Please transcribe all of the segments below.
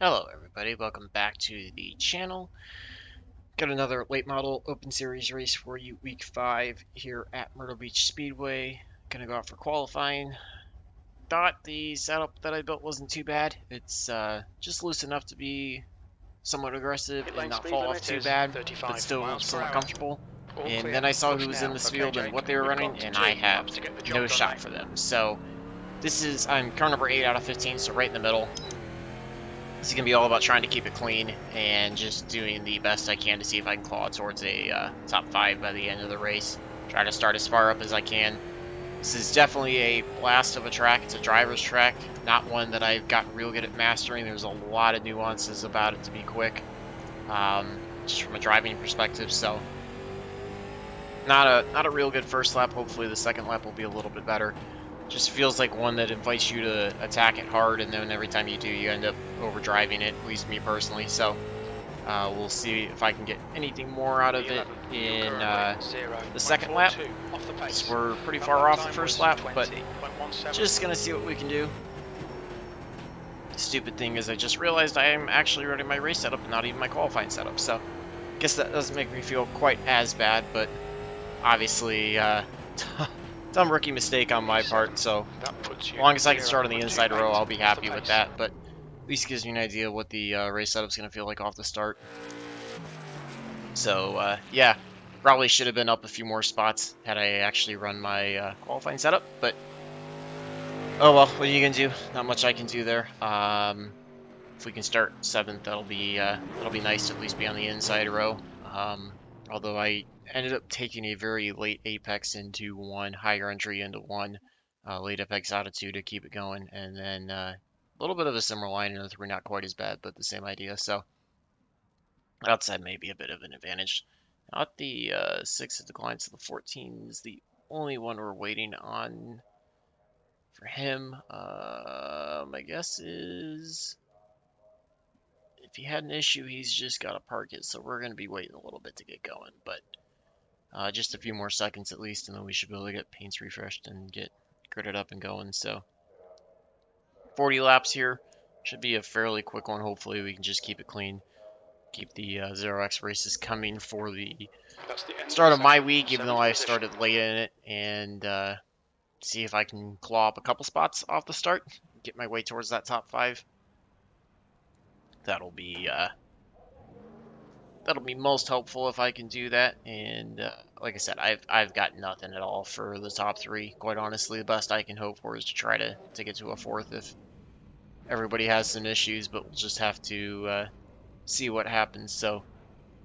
Hello everybody, welcome back to the channel. Got another late model open series race for you, week 5 here at Myrtle Beach Speedway. Gonna go out for qualifying. Thought the setup that I built wasn't too bad. It's just loose enough to be somewhat aggressive Pit and lane not speed fall off limit too is bad, 35 but still miles per somewhat hour. comfortable. All And clear. then I saw Push who was in now. this Okay, field and Jake, what they were we've running, got and 2 I have laps to get the no job done, shot mate. for them. So I'm car number 8 out of 15, so right in the middle. This is going to be all about trying to keep it clean and just doing the best I can to see if I can claw towards a top 5 by the end of the race. Try to start as far up as I can. This is definitely a blast of a track. It's a driver's track, not one that I've gotten real good at mastering. There's a lot of nuances about it to be quick, just from a driving perspective. So not a real good first lap. Hopefully the second lap will be a little bit better. Just feels like one that invites you to attack it hard, and then every time you do, you end up overdriving it, at least me personally. So we'll see if I can get anything more out of it in the second lap. So we're pretty far off the first lap, but just going to see what we can do. The stupid thing is I just realized I am actually running my race setup and not even my qualifying setup. So I guess that doesn't make me feel quite as bad, but obviously dumb rookie mistake on my part, so as long as I can start on the inside row, I'll be happy with that, but at least gives me an idea of what the race setup's going to feel like off the start. So, yeah, probably should have been up a few more spots had I actually run my qualifying setup, but oh well, what are you going to do? Not much I can do there. If we can start 7th, that'll be nice to at least be on the inside row. Although I ended up taking a very late apex into 1, higher entry into 1, late apex out of 2 to keep it going, and then a little bit of a similar line in the 3, not quite as bad, but the same idea. So outside may be a bit of an advantage. Not the 6 that declines to the 14 is the only one we're waiting on for him. My guess is if he had an issue, he's just got to park it, so we're going to be waiting a little bit to get going, but just a few more seconds at least, and then we should be able to get paints refreshed and get gridded up and going. So 40 laps here should be a fairly quick one. Hopefully we can just keep it clean, keep the 0x races coming for the start of my week, even though I started late in it, and see if I can claw up a couple spots off the start, get my way towards that top 5. That'll be most helpful if I can do that. And like I said, I've got nothing at all for the top 3. Quite honestly, the best I can hope for is to try to get to a 4th if everybody has some issues, but we'll just have to see what happens. So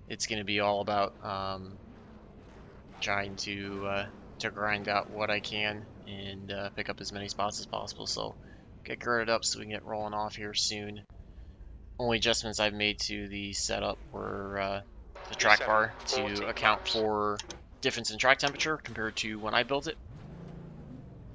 it's going to be all about trying to grind out what I can and pick up as many spots as possible. So get girded up so we can get rolling off here soon. Only adjustments I've made to the setup were the track bar to account for difference in track temperature compared to when I built it.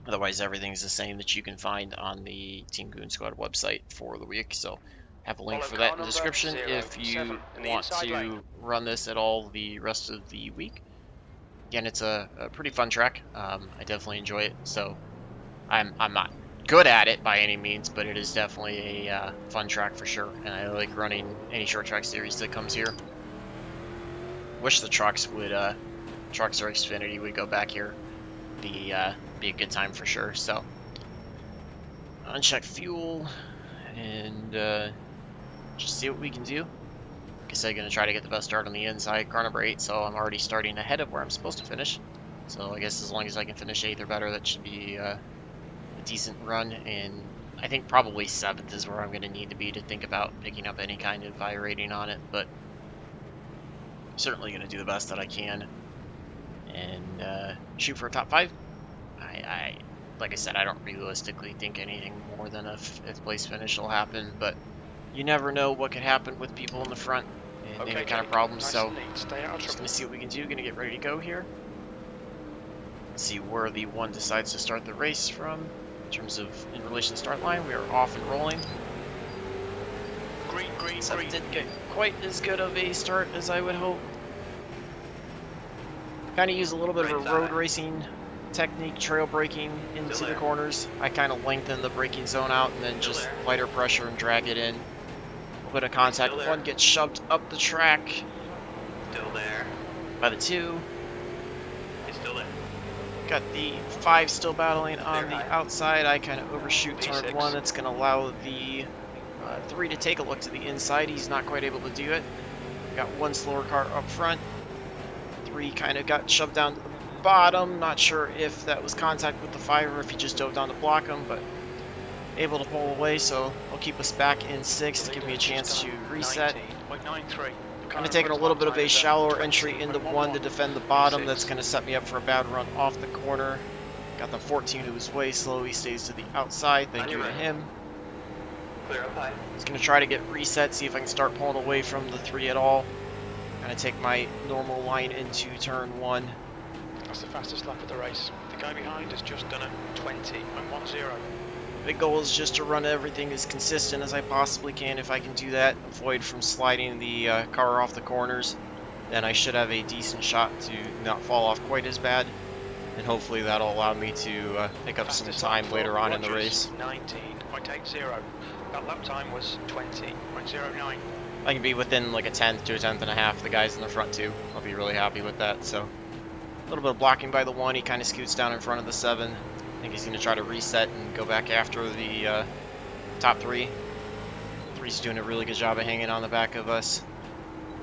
Otherwise, everything's the same that you can find on the Team Goon Squad website for the week. So have a link for that in the description if you want to run this at all the rest of the week. Again, it's a pretty fun track. I definitely enjoy it. So I'm not good at it by any means, but it is definitely a fun track for sure, and I like running any short track series that comes here. Wish the trucks or Xfinity would go back here. Be a good time for sure. So uncheck fuel and just see what we can do. Like I said, gonna try to get the best start on the inside, car number 8, so I'm already starting ahead of where I'm supposed to finish. So I guess as long as I can finish 8th or better, that should be a decent run, and I think probably 7th is where I'm going to need to be to think about picking up any kind of rating on it, but certainly going to do the best that I can and shoot for a top 5. Like I said, I don't realistically think anything more than a 5th place finish will happen, but you never know what could happen with people in the front and any kind of problems, so just going to see what we can do. Going to get ready to go here. See where the 1 decides to start the race from. In terms of in relation to start line, we are off and rolling. Green. Didn't get quite as good of a start as I would hope. Kind of use a little bit of a road racing technique, trail braking into the corners. I kind of lengthen the braking zone out and then just lighter pressure and drag it in. bit of contact. One gets shoved up the track Still there. by the 2. He's still there. Got the 5 still battling on Clear the high. outside. I kind of overshoot turn P6. 1. That's going to allow the 3 to take a look to the inside. He's not quite able to do it. Got one slower car up front. 3 kind of got shoved down to the bottom. Not sure if that was contact with the 5 or if he just dove down to block him, but able to pull away, so I'll keep us back in 6 to give me a chance to reset. 19.93. Kind of taking a little bit of a shallower entry into 1 to defend the bottom. That's going to set me up for a bad run off the corner. Got the 14 who was way slow. He stays to the outside. Thank you to him. Clear up high. He's going to try to get reset, see if I can start pulling away from the 3 at all. Going to take my normal line into turn 1. That's the fastest lap of the race. The guy behind has just done a 20.10. Big goal is just to run everything as consistent as I possibly can. If I can do that, avoid from sliding the car off the corners, then I should have a decent shot to not fall off quite as bad. And hopefully that'll allow me to pick up some time later on in the race. 19.80. That lap time was 20.09. I can be within like a tenth to a tenth and a half of the guys in the front too. I'll be really happy with that. So a little bit of blocking by the 1. He kind of scoots down in front of the 7. I think he's going to try to reset and go back after the top 3. 3's doing a really good job of hanging on the back of us.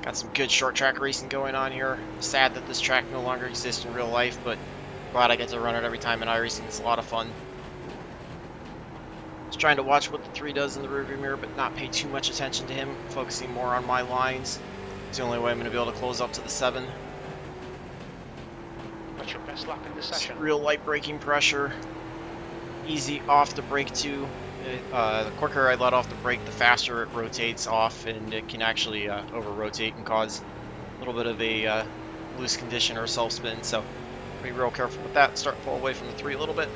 Got some good short track racing going on here. Sad that this track no longer exists in real life, but glad I get to run it every time in iRacing. It's a lot of fun. Just trying to watch what the 3 does in the rearview mirror, but not pay too much attention to him. Focusing more on my lines. It's the only way I'm going to be able to close up to the 7. That's your best lap in the session. Real light braking pressure. Easy off the brake too. The quicker I let off the brake, the faster it rotates off, and it can actually over-rotate and cause a little bit of a loose condition or self-spin. So be real careful with that. Start to pull away from the 3 a little bit.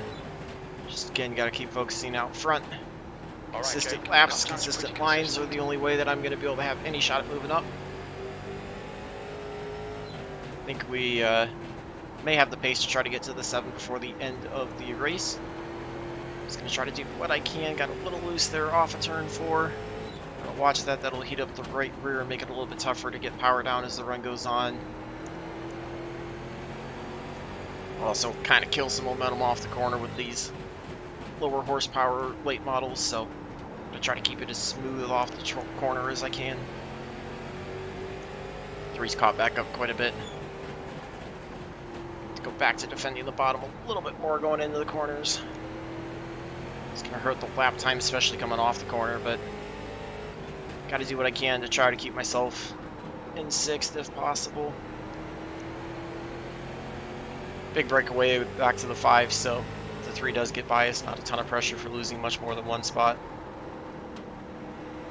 Just again, got to keep focusing out front. Consistent laps, consistent lines are the only way that I'm going to be able to have any shot at moving up. I think we may have the pace to try to get to the 7 before the end of the race. Just going to try to do what I can. Got a little loose there off of turn 4. Gonna watch that. That'll heat up the right rear and make it a little bit tougher to get power down as the run goes on. Also kind of kill some momentum off the corner with these lower horsepower late models, so I'm going to try to keep it as smooth off the corner as I can. 3's caught back up quite a bit. Go back to defending the bottom a little bit more going into the corners. It's going to hurt the lap time, especially coming off the corner, but got to do what I can to try to keep myself in 6th if possible. Big breakaway back to the 5, so if the 3 does get by us, not a ton of pressure for losing much more than 1 spot.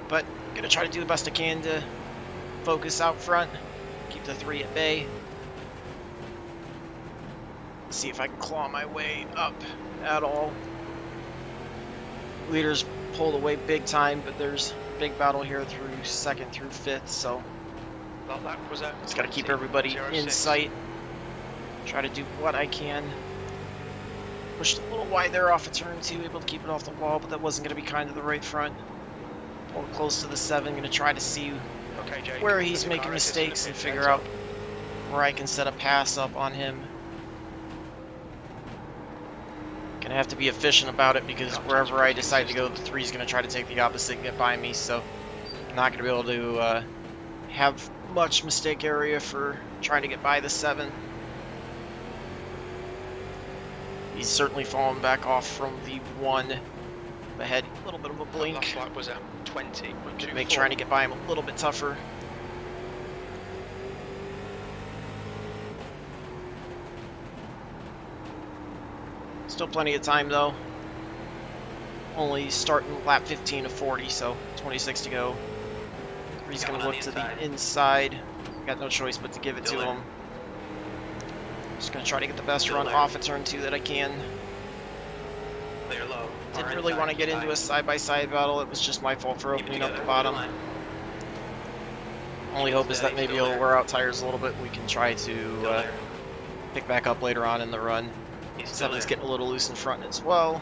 But I'm going to try to do the best I can to focus out front, keep the 3 at bay. See if I can claw my way up at all. Leaders pulled away big time, but there's a big battle here through 2nd through 5th, so just got to keep everybody in sight. Try to do what I can. Pushed a little wide there off of turn 2, able to keep it off the wall, but that wasn't going to be kind to the right front. Pulled close to the 7, going to try to see where he's making mistakes and figure out where I can set a pass up on him. Gonna have to be efficient about it because wherever I decide to go, the 3's gonna try to take the opposite and get by me, so I'm not gonna be able to have much mistake area for trying to get by the 7. He's certainly fallen back off from the 1 ahead. A little bit of a blink. Last lap was at 20. Gonna make trying to get by him a little bit tougher. Still plenty of time though. Only starting lap 15 of 40, so 26 to go. He's going to look to the inside. Got no choice but to give it to him. Just going to try to get the best run off of turn 2 that I can. Didn't really want to get into a side-by-side battle. It was just my fault for opening up the bottom. Only hope is that maybe he'll wear out tires a little bit. We can try to pick back up later on in the run. 7's getting a little loose in front as well.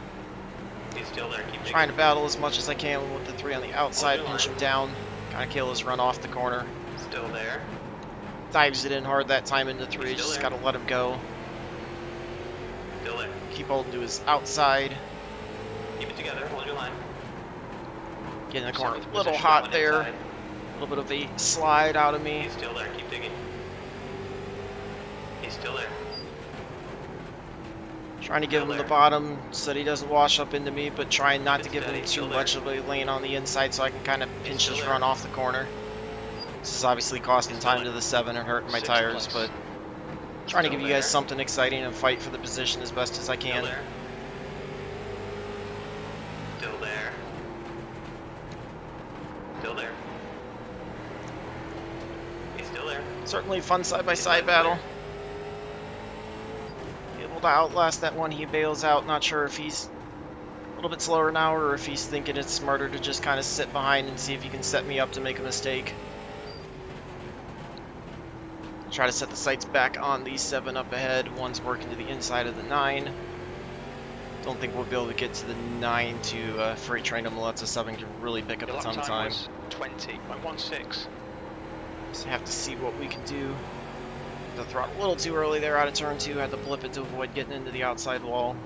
Trying to battle as much as I can with the 3 on the outside, pinch him down. Trying to kill his run off the corner. Still there. Dives it in hard that time into 3. Just got to let him go. Still there. Keep holding to his outside. Keep it together. Hold your line. Get in the corner. A little hot there. A little bit of a slide out of me. He's still there. Keep digging. He's still there. Trying to give him the bottom so that he doesn't wash up into me, but trying not to give him too much of a lane on the inside so I can kind of pinch his run off the corner. This is obviously costing time to the 7 and hurting my tires, but trying to give you guys something exciting and fight for the position as best as I can. Still there. Still there. He's still there. Certainly a fun side-by-side battle. Able to outlast that one. He bails out. Not sure if he's a little bit slower now or if he's thinking it's smarter to just kind of sit behind and see if he can set me up to make a mistake. Try to set the sights back on the 7 up ahead. One's working to the inside of the 9. Don't think we'll be able to get to the 9 to freight train him unless the 7 can really pick up its own time. 20.16. So have to see what we can do. The throttle a little too early there out of turn 2. Had to blip it to avoid getting into the outside wall.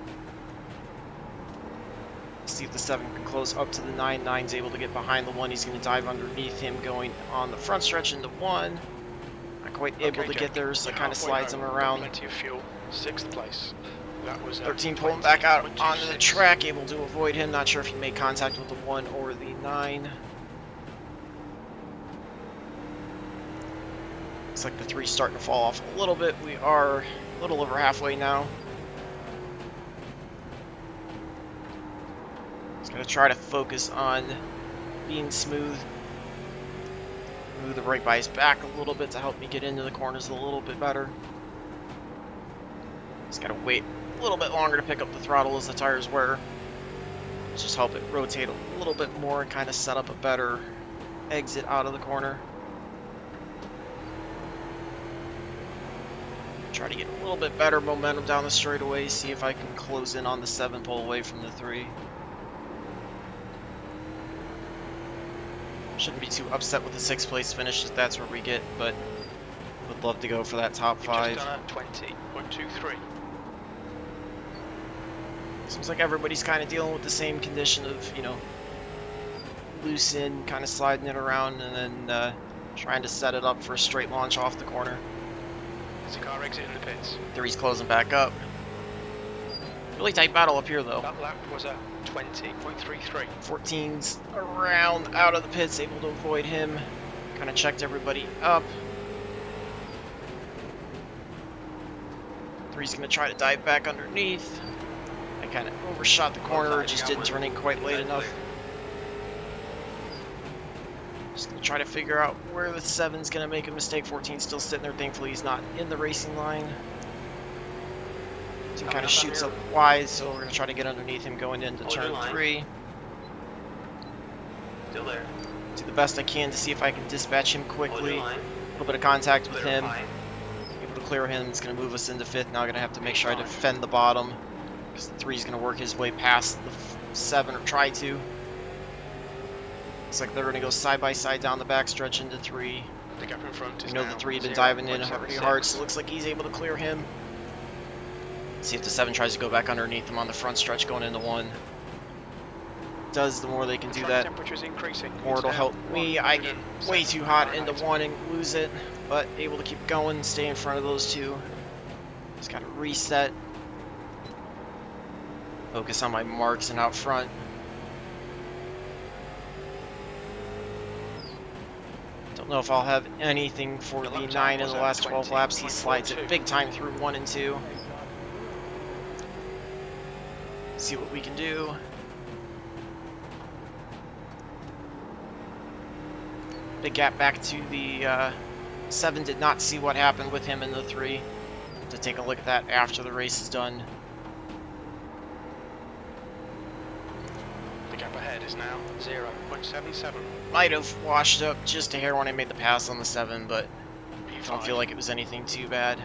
See if the 7 can close up to the 9. 9's able to get behind the 1. He's going to dive underneath him going on the front stretch into 1. Not quite able to get there, so it kind of slides him around. Plenty of fuel. 6th place. That was 13 pulling back out onto the track, able to avoid him. Not sure if he made contact with the 1 or the 9. Looks like the 3's starting to fall off a little bit. We are a little over halfway now. Just gonna try to focus on being smooth. Move the brake bias back a little bit to help me get into the corners a little bit better. Just gotta wait a little bit longer to pick up the throttle as the tires wear. Just help it rotate a little bit more and kind of set up a better exit out of the corner. Try to get a little bit better momentum down the straightaway, see if I can close in on the 7, pull away from the 3. Shouldn't be too upset with the 6th place finish if that's where we get, but would love to go for that top 5. Just done a 20.23. Seems like everybody's kind of dealing with the same condition of, you know, loose in, kind of sliding it around, and then trying to set it up for a straight launch off the corner. There's a car exiting the pits. 3's closing back up. Really tight battle up here, though. That lap was a 20.33. 14's around out of the pits, able to avoid him. Kind of checked everybody up. 3's going to try to dive back underneath. I kind of overshot the corner, just didn't turn in quite late enough. Just going to try to figure out where the 7's going to make a mistake. 14's still sitting there. Thankfully, he's not in the racing line. 2 kind of shoots up wide, so we're going to try to get underneath him going into turn 3. Still there. Do the best I can to see if I can dispatch him quickly. A little bit of contact with him. Able to clear him. It's going to move us into 5th. Now I'm going to have to make sure I defend the bottom, because the 3's going to work his way past the 7, or try to. Looks like they're going to go side by side down the backstretch into 3. The gap in front is I know the 3 has been diving in pretty hard, so it looks like he's able to clear him. See if the 7 tries to go back underneath him on the front stretch going into 1. Does, the more they can do that, the more it'll help me. I get way too hot into 1 and lose it, but able to keep going, stay in front of those 2. Just got to reset. Focus on my marks and out front. Don't know if I'll have anything for the 9 in the last 12 laps. He slides it big time through 1 and 2. See what we can do. Big gap back to the 7. Did not see what happened with him in the 3. To take a look at that after the race is done. The gap ahead is now 0.77. Might have washed up just a hair when I made the pass on the 7, but don't feel like it was anything too bad.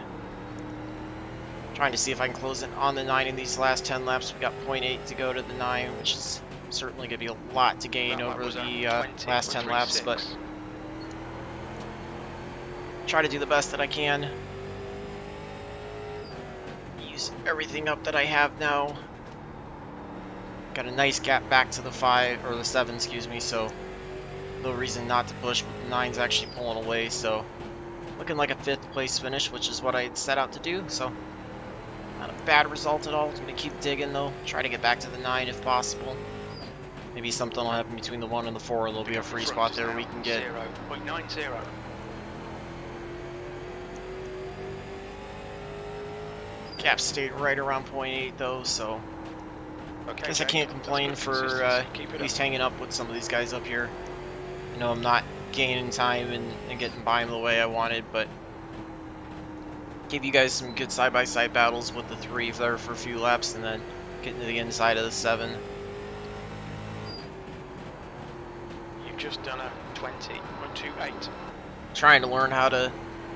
Trying to see if I can close it on the 9 in these last 10 laps. We've got 0.8 to go to the 9, which is certainly going to be a lot to gain over the last 10 laps, but try to do the best that I can. Use everything up that I have now. Got a nice gap back to the 5, or the 7, excuse me, so no reason not to push, but the 9's actually pulling away, so looking like a 5th place finish, which is what I had set out to do, so not a bad result at all. I'm going to keep digging, though, try to get back to the 9 if possible. Maybe something will happen between the 1 and the 4, there'll be a free spot there we can get. 0.90. Gap stayed right around 0.8, though, so Okay, guess I can't complain for at least hanging up with some of these guys up here. I know I'm not gaining time and getting by them the way I wanted, but gave you guys some good side-by-side battles with the 3 there for a few laps, and then getting to the inside of the 7. You've just done a 20.28. Trying to learn how to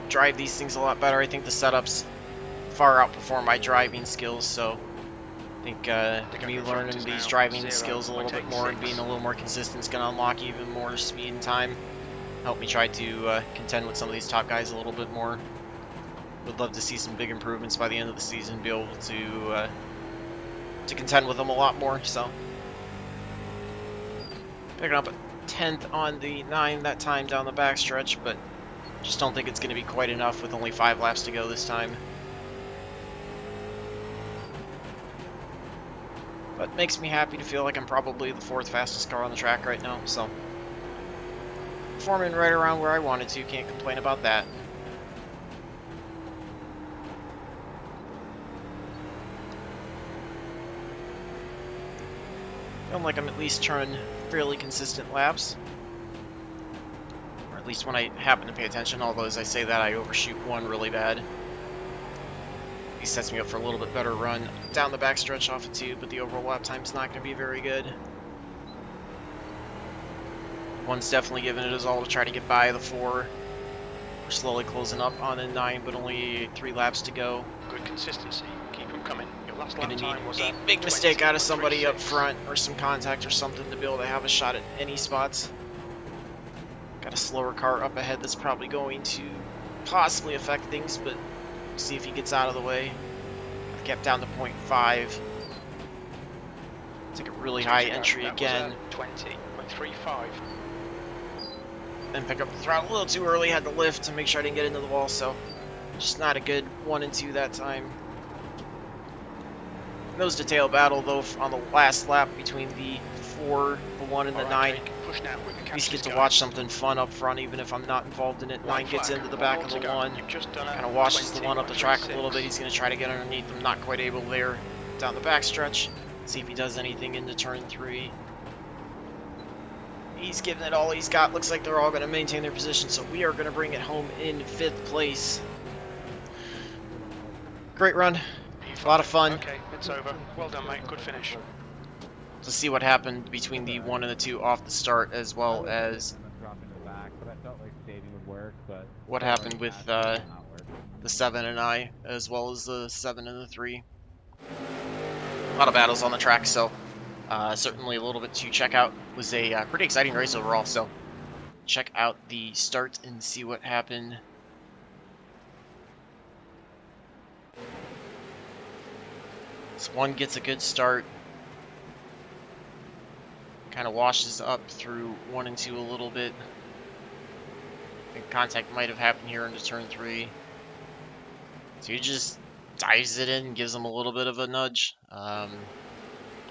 drive these things a lot better. I think the setups far outperform my driving skills, so I think me learning these driving skills a little bit more and being a little more consistent is going to unlock even more speed and time. Help me try to contend with some of these top guys a little bit more. Would love to see some big improvements by the end of the season, be able to contend with them a lot more. So picking up a 10th on the 9 that time down the backstretch, but just don't think it's going to be quite enough with only 5 laps to go this time. But makes me happy to feel like I'm probably the 4th fastest car on the track right now, so performing right around where I wanted to, can't complain about that. Feeling like I'm at least turning fairly consistent laps, or at least when I happen to pay attention, although as I say that I overshoot 1 really bad. He sets me up for a little bit better run down the backstretch off of 2, but the overall lap time's not going to be very good. 1's definitely giving it his all to try to get by the 4. We're slowly closing up on the 9, but only 3 laps to go. Good consistency. Keep them coming. Your last lap Gonna time need was a a big mistake out of somebody up 20.36. front, or some contact or something, to be able to have a shot at any spots. Got a slower car up ahead that's probably going to possibly affect things, but see if he gets out of the way. I've kept down to 0.5. Take a really high entry again. 20.35. Then pick up the throttle a little too early, had to lift to make sure I didn't get into the wall, so just not a good 1 and 2 that time. Nose to tail battle though on the last lap between the 4, the 1, and the 9. At least get to watch something fun up front, even if I'm not involved in it. 9 gets into the back of the 1, kind of washes the 1 up the track a little bit. He's going to try to get underneath them, not quite able there down the backstretch. See if he does anything into turn 3. He's giving it all he's got. Looks like they're all going to maintain their position, so we are going to bring it home in 5th place. Great run. A lot of fun. Okay, it's over. Well done, mate. Good finish. To see what happened between the 1 and the 2 off the start, as well as what happened with the 7 and I, as well as the 7 and the 3. A lot of battles on the track, so certainly a little bit to check out. It was a pretty exciting race overall, so check out the start and see what happened. So 1 gets a good start. Kind of washes up through 1 and 2 a little bit. I think contact might have happened here into turn 3. So he just dives it in, gives them a little bit of a nudge. I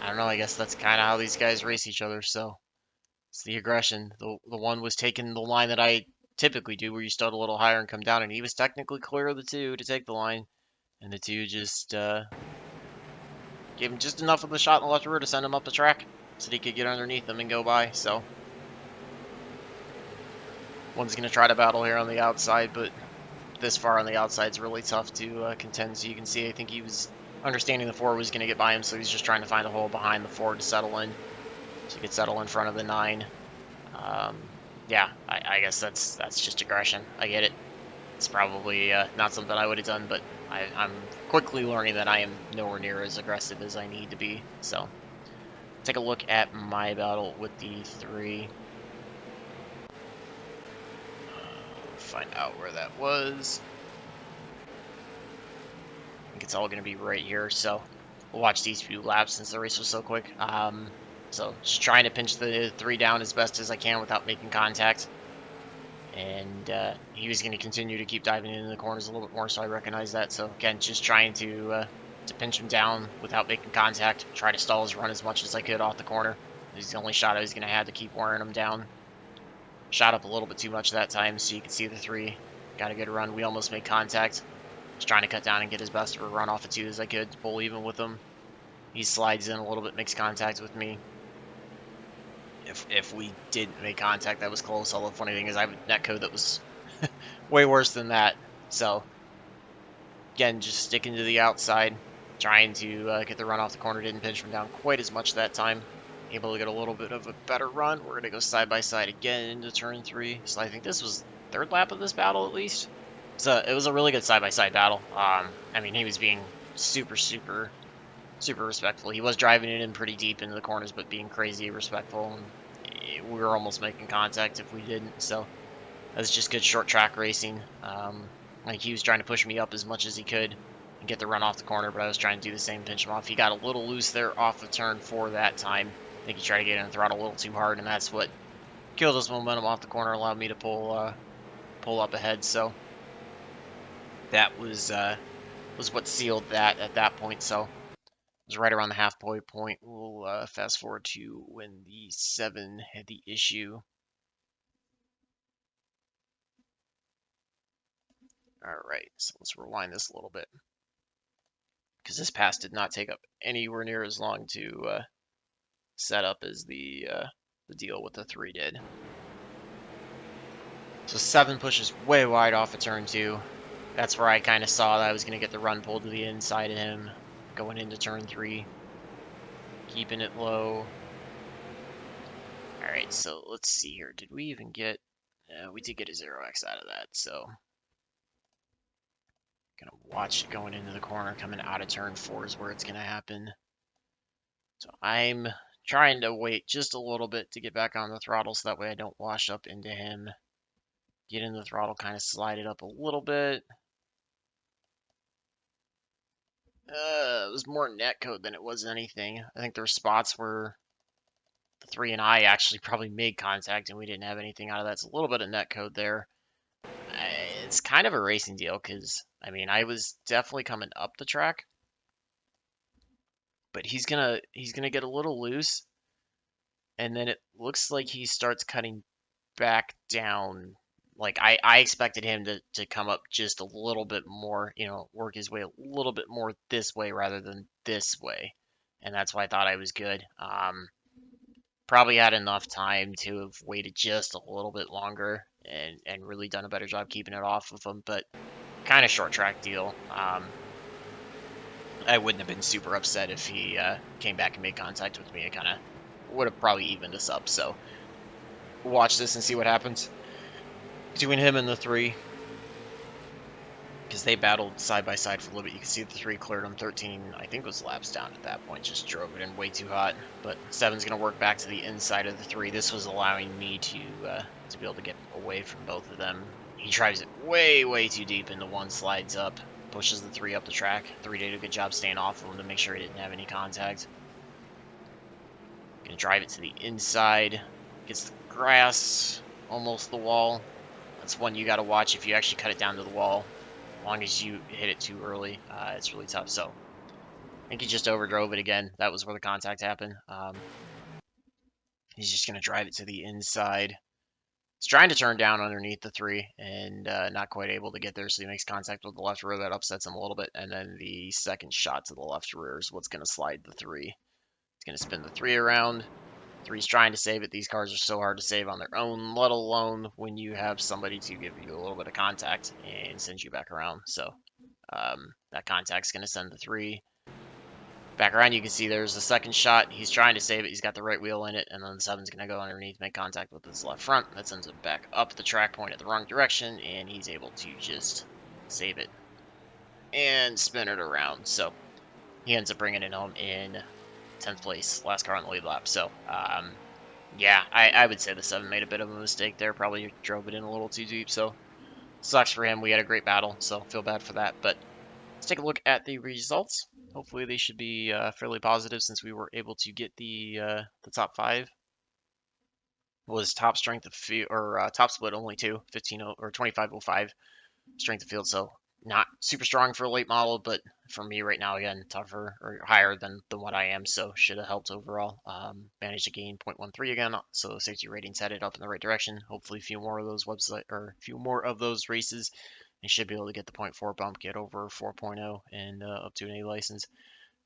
don't know, I guess that's kind of how these guys race each other, so it's the aggression. The 1 was taking the line that I typically do, where you start a little higher and come down, and he was technically clear of the 2 to take the line, and the 2 just gave him just enough of the shot in the left rear to send him up the track, so that he could get underneath them and go by. So 1's going to try to battle here on the outside, but this far on the outside is really tough to contend. So you can see, I think he was understanding the 4 was going to get by him, so he's just trying to find a hole behind the 4 to settle in, so he could settle in front of the 9. Yeah, I guess that's just aggression. I get it. It's probably not something I would have done, but I'm quickly learning that I am nowhere near as aggressive as I need to be. So take a look at my battle with the 3. find out where that was. I think it's all going to be right here, so we'll watch these few laps since the race was so quick. So just trying to pinch the 3 down as best as I can without making contact. And he was going to continue to keep diving into the corners a little bit more, so I recognize that. So again, just trying to pinch him down without making contact. Try to stall his run as much as I could off the corner. This is the only shot I was going to have to keep wearing him down. Shot up a little bit too much that time, so you can see the 3. Got a good run. We almost made contact. Just trying to cut down and get as best of a run off of 2 as I could to pull even with him. He slides in a little bit, makes contact with me. If we didn't make contact, that was close. Although the funny thing is I have a netcode that was way worse than that. So again, just sticking to the outside, trying to get the run off the corner. Didn't pinch him down quite as much that time. Able to get a little bit of a better run. We're going to go side by side again into turn 3. So I think this was third lap of this battle at least. So it was a really good side by side battle. I mean, he was being super respectful. He was driving it in pretty deep into the corners, but being crazy respectful. And we were almost making contact if we didn't. So that's just good short track racing. Like he was trying to push me up as much as he could and get the run off the corner, but I was trying to do the same, pinch him off. He got a little loose there off of turn 4 that time. I think he tried to get in the throttle a little too hard, and that's what killed his momentum off the corner, allowed me to pull up ahead. So that was what sealed that at that point. So it was right around the halfway point. We'll fast forward to when the 7 had the issue. Alright, so let's rewind this a little bit, because this pass did not take up anywhere near as long to set up as the deal with the 3 did. So 7 pushes way wide off of turn 2. That's where I kind of saw that I was going to get the run pulled to the inside of him going into turn 3. Keeping it low. Alright, so let's see here. Did we even get... we did get a 0x out of that, so... Gonna watch it going into the corner. Coming out of turn 4 is where it's going to happen. So I'm trying to wait just a little bit to get back on the throttle so that way I don't wash up into him. Get in the throttle, kind of slide it up a little bit. It was more netcode than it was anything. I think there were spots where the 3 and I actually probably made contact and we didn't have anything out of that. It's a little bit of netcode there. It's kind of a racing deal because, I mean, I was definitely coming up the track. But he's gonna get a little loose. And then it looks like he starts cutting back down. Like I expected him to come up just a little bit more, work his way a little bit more this way rather than this way. And that's why I thought I was good. Probably had enough time to have waited just a little bit longer and really done a better job keeping it off of him. But kind of short track deal. I wouldn't have been super upset if he came back and made contact with me. It kind of would have probably evened us up. So we'll watch this and see what happens between him and the 3, because they battled side by side for a little bit. You can see the 3 cleared him. 13, I think, was laps down at that point. Just drove it in way too hot. But 7's going to work back to the inside of the 3. This was allowing me to be able to get away from both of them. He drives it way too deep into 1, slides up, pushes the 3 up the track. 3 did a good job staying off of him to make sure he didn't have any contact. Going to drive it to the inside. Gets the grass, almost the wall. That's one you got to watch if you actually cut it down to the wall. As long as you hit it too early, it's really tough. So I think he just overdrove it again. That was where the contact happened. He's just going to drive it to the inside. He's trying to turn down underneath the 3 and not quite able to get there, so he makes contact with the left rear. That upsets him a little bit. And then the second shot to the left rear is what's going to slide the 3. It's going to spin the 3 around. 3's trying to save it. These cars are so hard to save on their own, let alone when you have somebody to give you a little bit of contact and send you back around. So that contact's going to send the 3 back around. You can see there's the second shot. He's trying to save it. He's got the right wheel in it, and then the 7's going to go underneath, make contact with his left front. That sends it back up the track, point at the wrong direction, and he's able to just save it and spin it around. So he ends up bringing it home in 10th place, last car on the lead lap. So, yeah, I would say the 7 made a bit of a mistake there. Probably drove it in a little too deep. So sucks for him. We had a great battle, so feel bad for that. But let's take a look at the results. Hopefully they should be fairly positive since we were able to get the top five. Was top strength of field or top split only two, 15 or 2505 strength of field, so not super strong for a late model, but for me right now, again, tougher or higher than what I am, so should have helped overall. Managed to gain 0.13 again, so safety ratings headed up in the right direction. Hopefully, a few more of those website or a few more of those races, and should be able to get the 0.4 bump, get over 4.0, and up to an A license.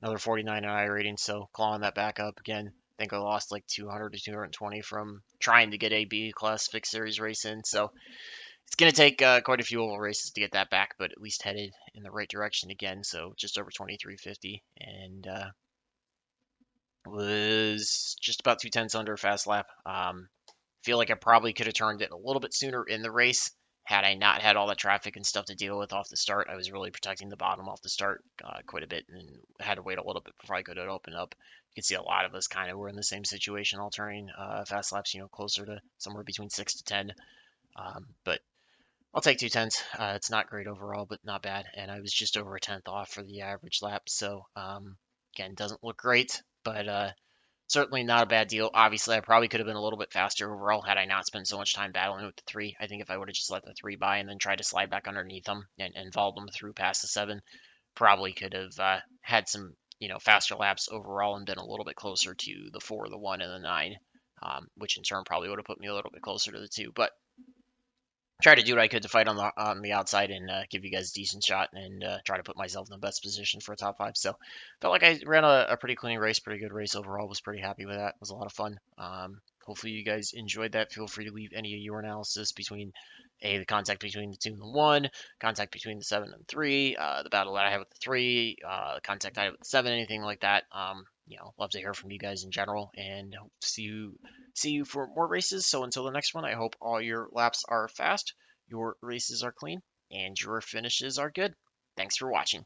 Another 49 in iRating, so clawing that back up again. I think I lost like 200 to 220 from trying to get a B class fixed series race in, so it's going to take quite a few oval races to get that back, but at least headed in the right direction again. So just over 2350, and was just about 2 tenths under a fast lap. Feel like I probably could have turned it a little bit sooner in the race had I not had all the traffic and stuff to deal with off the start. I was really protecting the bottom off the start quite a bit, and had to wait a little bit before I could open up. You can see a lot of us kind of were in the same situation, all turning fast laps, closer to somewhere between 6 to 10. But I'll take 2 tenths. It's not great overall, but not bad. And I was just over a tenth off for the average lap. So, again, doesn't look great, but certainly not a bad deal. Obviously, I probably could have been a little bit faster overall had I not spent so much time battling with the three. I think if I would have just let the three by and then tried to slide back underneath them and followed them through past the seven, probably could have had some, faster laps overall and been a little bit closer to the four, the one, and the nine, which in turn probably would have put me a little bit closer to the two. But try to do what I could to fight on the outside and give you guys a decent shot and try to put myself in the best position for a top five. So felt like I ran a pretty clean race, pretty good race overall. Was pretty happy with that. It was a lot of fun. Hopefully you guys enjoyed that. Feel free to leave any of your analysis between the contact between the two and the one, contact between the seven and three, the battle that I had with the three, the contact I had with the seven, anything like that. Love to hear from you guys in general, and hope to see you for more races. So until the next one, I hope all your laps are fast, your races are clean, and your finishes are good. Thanks for watching.